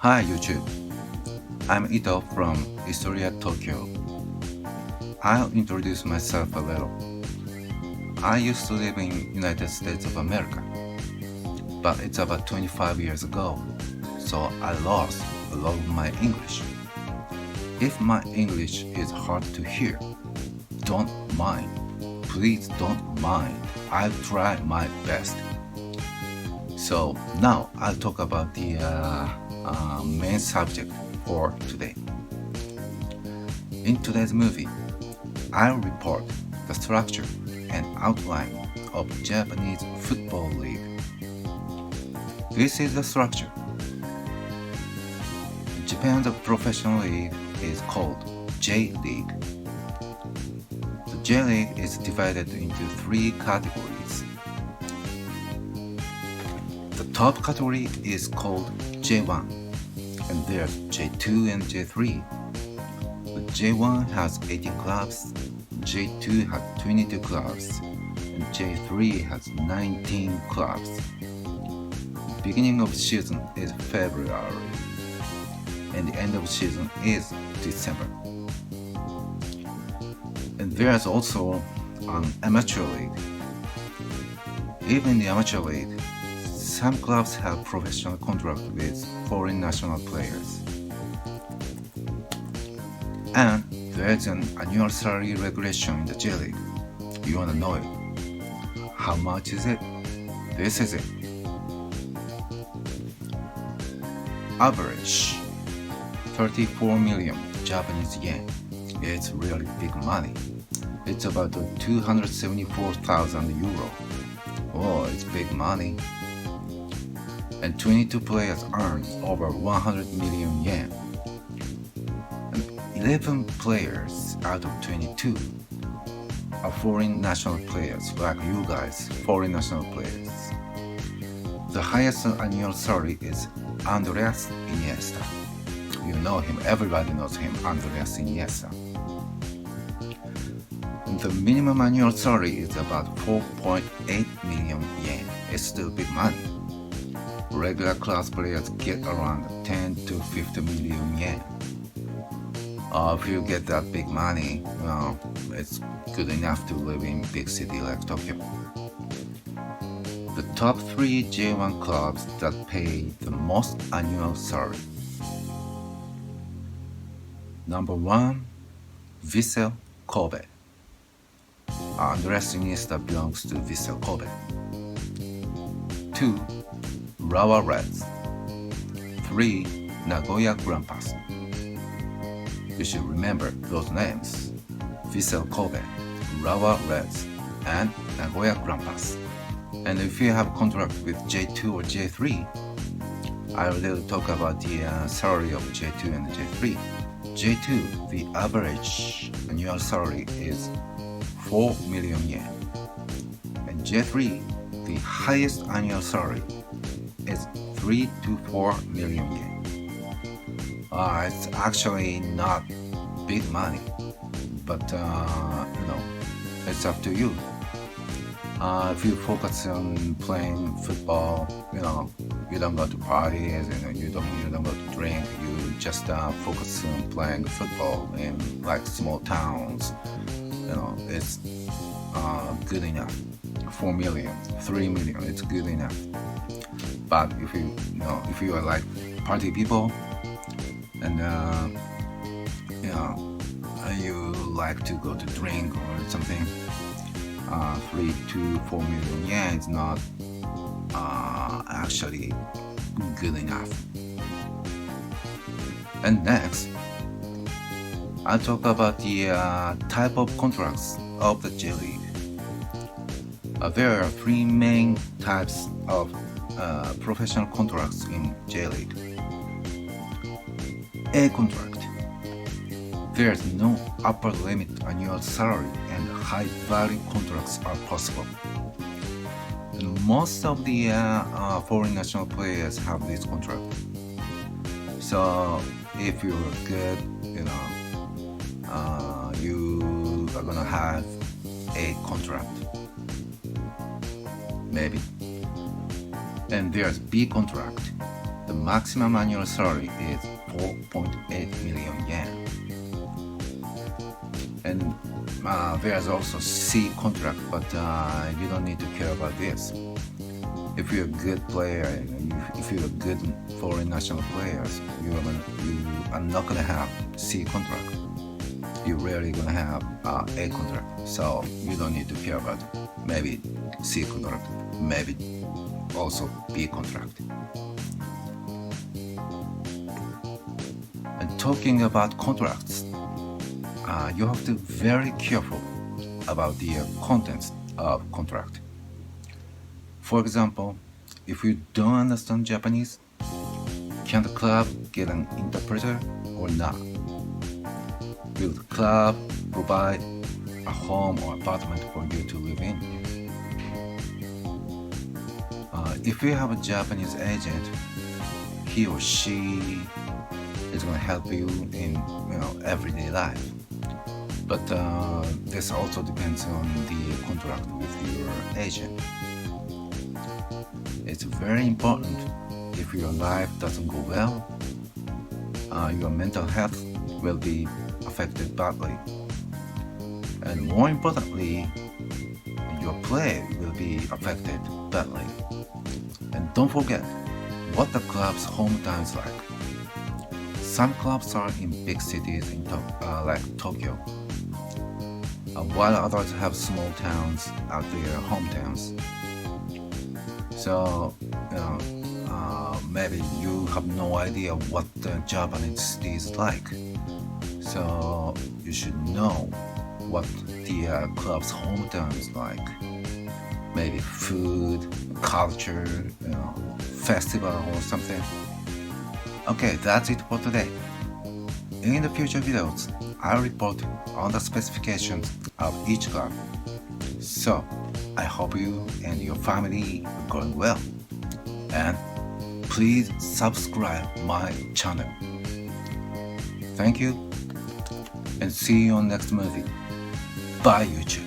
Hi YouTube, I'm Ito from Historia Tokyo. I'll introduce myself a little. I used to live in United States of America, but it's about 25 years ago, so I lost a lot of my English. If my English is hard to hear, don't mind. Please don't mind. I'll try my best. So now I'll talk about the main subject for today. In today's movie, I'll report the structure and outline of Japanese Football League. This is the structure. Japan's professional league is called J-League. The J-League is divided into three categories. The top category is called J1, and there's J2 and J3. The J1 has 18 clubs, J2 has 22 clubs, and J3 has 19 clubs. The beginning of the season is February, and the end of the season is December. And there's also an amateur league. Even in the amateur league, some clubs have professional contracts with foreign national players. And there's an annual salary regulation in the J League. You wanna know it? How much is it? This is it. Average 34 million Japanese yen. It's really big money. It's about 274,000 euro. Oh, it's big money. And 22 players earn over 100 million yen. And 11 players out of 22 are foreign national players, like you guys, foreign national players. The highest annual salary is Andreas Iniesta. You know him, everybody knows him, Andreas Iniesta. And the minimum annual salary is about 4.8 million yen. It's still big money. Regular class players get around 10 to 50 million yen. If you get that big money, well, it's good enough to live in big city like Tokyo. The top 3 J1 clubs that pay the most annual salary. Number 1, Vissel Kobe. Andres Iniesta belongs to Vissel Kobe. 2, Urawa Reds. 3, Nagoya Grampus. You should remember those names: Vissel Kobe, Urawa Reds, and Nagoya Grampus. And if you have a contract with J2 or J3, I will talk about the salary of J2 and J3. J2, the average annual salary is 4 million yen. And J3, the highest annual salary is 3 to 4 million yen. It's actually not big money, but it's up to you. If you focus on playing football, you don't go to parties, you don't go to drink. You just focus on playing football in like small towns. It's good enough. 4 million, 3 million, it's good enough. But if you are like party people, and you like to go to drink or something, 3 to 4 million yen is not actually good enough. And next, I'll talk about the type of contracts of the J League. There are 3 main types of professional contracts in J League. A contract. There's no upper limit annual salary, and high value contracts are possible. And most of the foreign national players have this contract. So if you're good, you are gonna have a contract, maybe. And there's B contract. The maximum annual salary is 4.8 million yen. And there's also C contract, but you don't need to care about this. If you're a good player, and if you're a good foreign national players, you are not gonna have C contract. You're rarely gonna have A contract, so you don't need to care about maybe C contract, maybe also B contract. And talking about contracts, you have to be very careful about the contents of contract. For example, if you don't understand Japanese, can the club get an interpreter or not? Will the club provide a home or apartment for you to live in? If you have a Japanese agent, he or she is going to help you in everyday life. But this also depends on the contract with your agent. It's very important. If your life doesn't go well, your mental health will be affected badly. And more importantly, your play will be affected badly. And don't forget what the club's hometown is like. Some clubs are in big cities like Tokyo, while others have small towns at their hometowns. So, maybe you have no idea what the Japanese city is like. So you should know what the club's hometown is like. Maybe food, culture, festival or something. Okay, that's it for today. In the future videos, I'll report on the specifications of each club. So, I hope you and your family are going well. And please subscribe my channel. Thank you, and see you on next movie. Bye YouTube.